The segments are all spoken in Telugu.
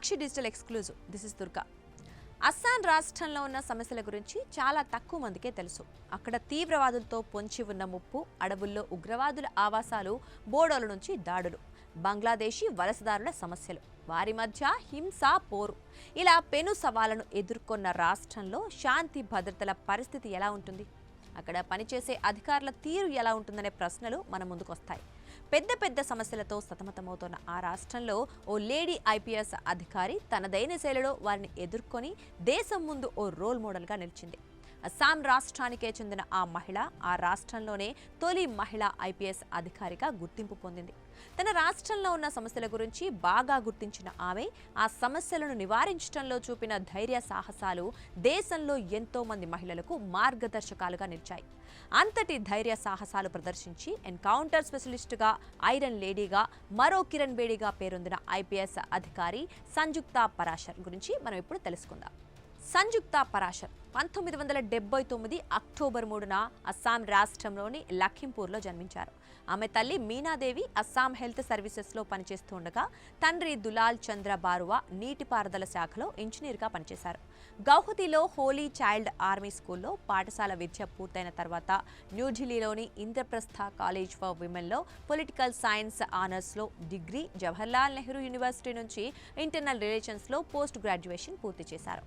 Sakshi digital exclusive. This is Durga. Assam రాష్ట్రంలో ఉన్న సమస్యల గురించి చాలా తక్కువ మందికే తెలుసు. అక్కడ తీవ్రవాదులతో పొంచి ఉన్న ముప్పు, అడవుల్లో ఉగ్రవాదుల ఆవాసాలు, బోడోల నుంచి దాడులు, బంగ్లాదేశీ వలసదారుల సమస్యలు, వారి మధ్య హింస, పోరు, ఇలా పెను సవాళ్లను ఎదుర్కొన్న రాష్ట్రంలో శాంతి భద్రతల పరిస్థితి ఎలా ఉంటుంది, అక్కడ పనిచేసే అధికారుల తీరు ఎలా ఉంటుందనే ప్రశ్నలు మన ముందుకొస్తాయి. పెద్ద పెద్ద సమస్యలతో సతమతమవుతున్న ఆ రాష్ట్రంలో ఓ లేడీ ఐపీఎస్ అధికారి తనదైన శైలిలో వారిని ఎదుర్కొని దేశం ముందు ఓ రోల్ మోడల్గా నిలిచింది. అస్సాం రాష్ట్రానికే చెందిన ఆ మహిళ ఆ రాష్ట్రంలోనే తొలి మహిళా ఐపీఎస్ అధికారిగా గుర్తింపు పొందింది. తన రాష్ట్రంలో ఉన్న సమస్యల గురించి బాగా గుర్తించిన ఆమె ఆ సమస్యలను నివారించడంలో చూపిన ధైర్య సాహసాలు దేశంలో ఎంతో మంది మహిళలకు మార్గదర్శకాలుగా నిలిచాయి. అంతటి ధైర్య సాహసాలు ప్రదర్శించి ఎన్కౌంటర్ స్పెషలిస్టుగా, ఐరన్ లేడీగా, మరో కిరణ్ బేడీగా పేరొందిన ఐపీఎస్ అధికారి సంజుక్తా పరాశర్ గురించి మనం ఇప్పుడు తెలుసుకుందాం. సంజుక్తా పరాశర్ 1979 అక్టోబర్ 3న అస్సాం రాష్ట్రంలోని లఖింపూర్లో జన్మించారు. ఆమె తల్లి మీనాదేవి అస్సాం హెల్త్ సర్వీసెస్లో పనిచేస్తూ ఉండగా తండ్రి దులాల్ చంద్ర బారువా నీటిపారుదల శాఖలో ఇంజనీర్గా పనిచేశారు. గౌహతిలో హోలీ చైల్డ్ ఆర్మీ స్కూల్లో పాఠశాల విద్య పూర్తయిన తర్వాత న్యూఢిల్లీలోని ఇంద్రప్రస్థ కాలేజ్ ఫర్ విమెన్లో పొలిటికల్ సైన్స్ ఆనర్స్లో డిగ్రీ, జవహర్లాల్ నెహ్రూ యూనివర్సిటీ నుంచి ఇంటర్నల్ రిలేషన్స్లో పోస్ట్ గ్రాడ్యుయేషన్ పూర్తి చేశారు.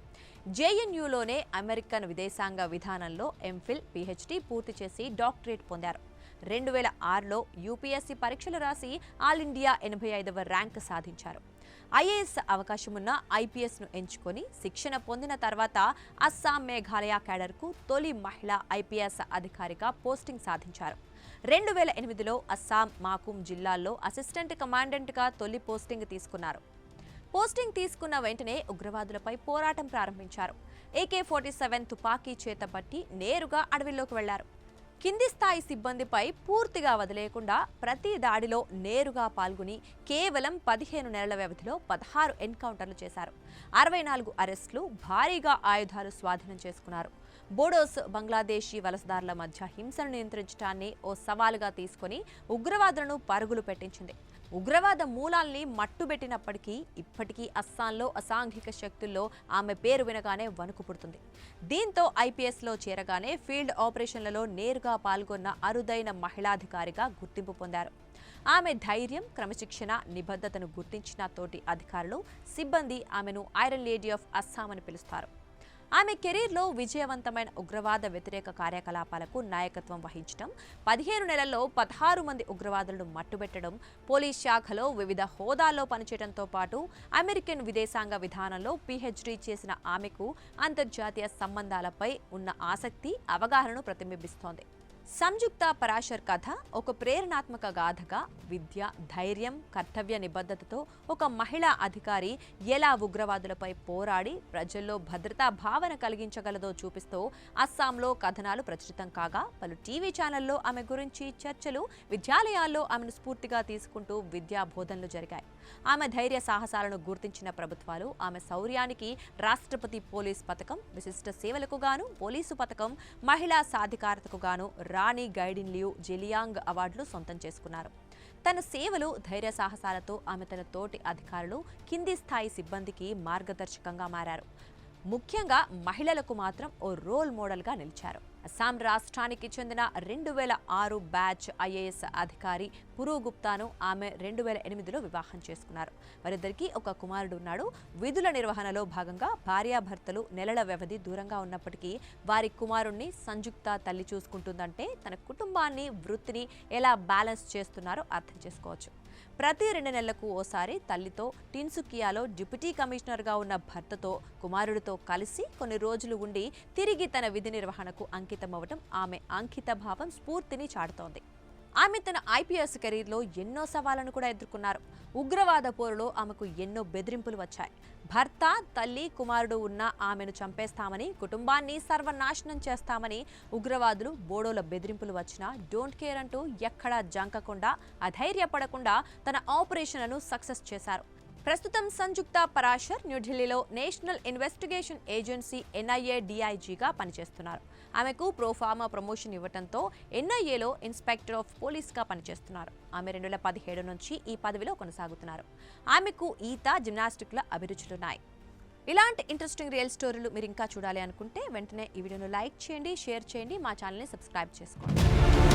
జేఎన్యూలోనే అమెరికన్ విదేశాంగ విధానంలో ఎంఫిల్, పీహెచ్డీ పూర్తి చేసి డాక్టరేట్ పొందారు. 2006లో యూపీఎస్సీ పరీక్షలు రాసి ఆల్ ఇండియా 85వ ర్యాంక్ సాధించారు. ఐఏఎస్ అవకాశమున్న ఐపీఎస్ను ఎంచుకొని శిక్షణ పొందిన తర్వాత అస్సాం మేఘాలయ క్యాడర్కు తొలి మహిళా ఐపీఎస్ అధికారిగా పోస్టింగ్ సాధించారు. 2008లో అస్సాం మాకుమ్ జిల్లాల్లో అసిస్టెంట్ కమాండెంట్గా తొలి పోస్టింగ్ తీసుకున్నారు. పోస్టింగ్ తీసుకున్న వెంటనే ఉగ్రవాదులపై పోరాటం ప్రారంభించారు. AK-47 తుపాకీ చేతబట్టి నేరుగా అడవిలోకి వెళ్లారు. కింది స్థాయి సిబ్బందిపై పూర్తిగా వదిలేయకుండా ప్రతి దాడిలో నేరుగా పాల్గొని కేవలం 15 నెలల వ్యవధిలో 16 ఎన్కౌంటర్లు చేశారు. 64 అరెస్టులు, భారీగా ఆయుధాలు స్వాధీనం చేసుకున్నారు. బోడోస్, బంగ్లాదేశీ వలసదారుల మధ్య హింసను నియంత్రించడాన్ని ఓ సవాలుగా తీసుకుని ఉగ్రవాదులను పరుగులు పెట్టించింది. ఉగ్రవాద మూలాల్ని మట్టుబెట్టినప్పటికీ ఇప్పటికీ అస్సాంలో అసాంఘిక శక్తుల్లో ఆమె పేరు వినగానే వణుకు పుడుతుంది. దీంతో ఐపీఎస్లో చేరగానే ఫీల్డ్ ఆపరేషన్లలో నేరుగా పాల్గొన్న అరుదైన మహిళాధికారిగా గుర్తింపు పొందారు. ఆమె ధైర్యం, క్రమశిక్షణ, నిబద్ధతను గుర్తించిన తోటి అధికారులు, సిబ్బంది ఆమెను ఐరన్ లేడీ ఆఫ్ అస్సాం అని పిలుస్తారు. ఆమె కెరీర్లో విజయవంతమైన ఉగ్రవాద వ్యతిరేక కార్యకలాపాలకు నాయకత్వం వహించడం, 15 నెలల్లో 16 మంది ఉగ్రవాదులను మట్టుబెట్టడం, పోలీస్ శాఖలో వివిధ హోదాల్లో పనిచేయడంతో పాటు అమెరికన్ విదేశాంగ విధానంలో పీహెచ్డీ చేసిన ఆమెకు అంతర్జాతీయ సంబంధాలపై ఉన్న ఆసక్తి, అవగాహనను ప్రతిబింబిస్తోంది. సంజుక్తా పరాశర్ కథ ఒక ప్రేరణాత్మక గాథగా విద్య, ధైర్యం, కర్తవ్య నిబద్ధతతో ఒక మహిళా అధికారి ఎలా ఉగ్రవాదులపై పోరాడి ప్రజల్లో భద్రతా భావన కలిగించగలదో చూపిస్తూ అస్సాంలో కథనాలు ప్రచురితం కాగా పలు టీవీ ఛానల్లో ఆమె గురించి చర్చలు, విద్యాలయాల్లో ఆమెను స్ఫూర్తిగా తీసుకుంటూ విద్యా బోధనలు జరిగాయి. ఆమె ధైర్య సాహసాలను గుర్తించిన ప్రభుత్వాలు ఆమె శౌర్యానికి రాష్ట్రపతి పోలీస్ పథకం, విశిష్ట సేవలకు గాను పోలీసు పథకం, మహిళా సాధికారతకు గాను రాణి గైడిన్ లియు జెలియాంగ్ అవార్డులు సొంతం చేసుకున్నారు. తన సేవలు, ధైర్య సాహసాలతో ఆమె తన తోటి అధికారులు, కింది స్థాయి సిబ్బందికి మార్గదర్శకంగా మారారు. ముఖ్యంగా మహిళలకు మాత్రం ఓ రోల్ మోడల్గా నిలిచారు. అస్సాం రాష్ట్రానికి చెందిన 2006 బ్యాచ్ ఐఏఎస్ అధికారి పురు గుప్తాను ఆమె 2008లో వివాహం చేసుకున్నారు. వారిద్దరికీ ఒక కుమారుడు ఉన్నాడు. విధుల నిర్వహణలో భాగంగా భార్యాభర్తలు నెలల వ్యవధి దూరంగా ఉన్నప్పటికీ వారి కుమారుణ్ణి సంజుక్త తల్లి చూసుకుంటుందంటే తన కుటుంబాన్ని, వృత్తిని ఎలా బ్యాలెన్స్ చేస్తున్నారో అర్థం చేసుకోవచ్చు. ప్రతి 2 నెలలకు ఓసారి తల్లితో టిన్సుకియాలో డిప్యూటీ కమిషనర్గా ఉన్న భర్తతో, కుమారుడితో కలిసి కొన్ని రోజులు ఉండి తిరిగి తన విధి నిర్వహణకు అంకితమవ్వడం ఆమె అంకిత భావం స్ఫూర్తిని చాటుతోంది. ఆమె తన ఐపీఎస్ కెరీర్లో ఎన్నో సవాళ్లను కూడా ఎదుర్కొన్నారు. ఉగ్రవాద పోరులో ఆమెకు ఎన్నో బెదిరింపులు వచ్చాయి. భర్త, తల్లి, కుమారుడు ఉన్న ఆమెను చంపేస్తామని, కుటుంబాన్ని సర్వనాశనం చేస్తామని ఉగ్రవాదులు, బోడోల బెదిరింపులు వచ్చినా డోంట్ కేర్ అంటూ ఎక్కడా జంకకుండా, అధైర్యపడకుండా తన ఆపరేషన్లను సక్సెస్ చేశారు. ప్రస్తుతం సంజుక్తా పరాశర్ న్యూఢిల్లీలో నేషనల్ ఇన్వెస్టిగేషన్ ఏజెన్సీ NIA DIGగా పనిచేస్తున్నారు. ఆమెకు ప్రోఫార్మా ప్రమోషన్ ఇవ్వడంతో ఎన్ఐఏలో ఇన్స్పెక్టర్ ఆఫ్ పోలీస్గా పనిచేస్తున్నారు. ఆమె 2017 నుంచి ఈ పదవిలో కొనసాగుతున్నారు. ఆమెకు ఈత, జిమ్నాస్టిక్ల అభిరుచులున్నాయి. ఇలాంటి ఇంట్రెస్టింగ్ రియల్ స్టోరీలు మీరు ఇంకా చూడాలి అనుకుంటే వెంటనే ఈ వీడియోను లైక్ చేయండి, షేర్ చేయండి, మా ఛానల్ని సబ్స్క్రైబ్ చేసుకోండి.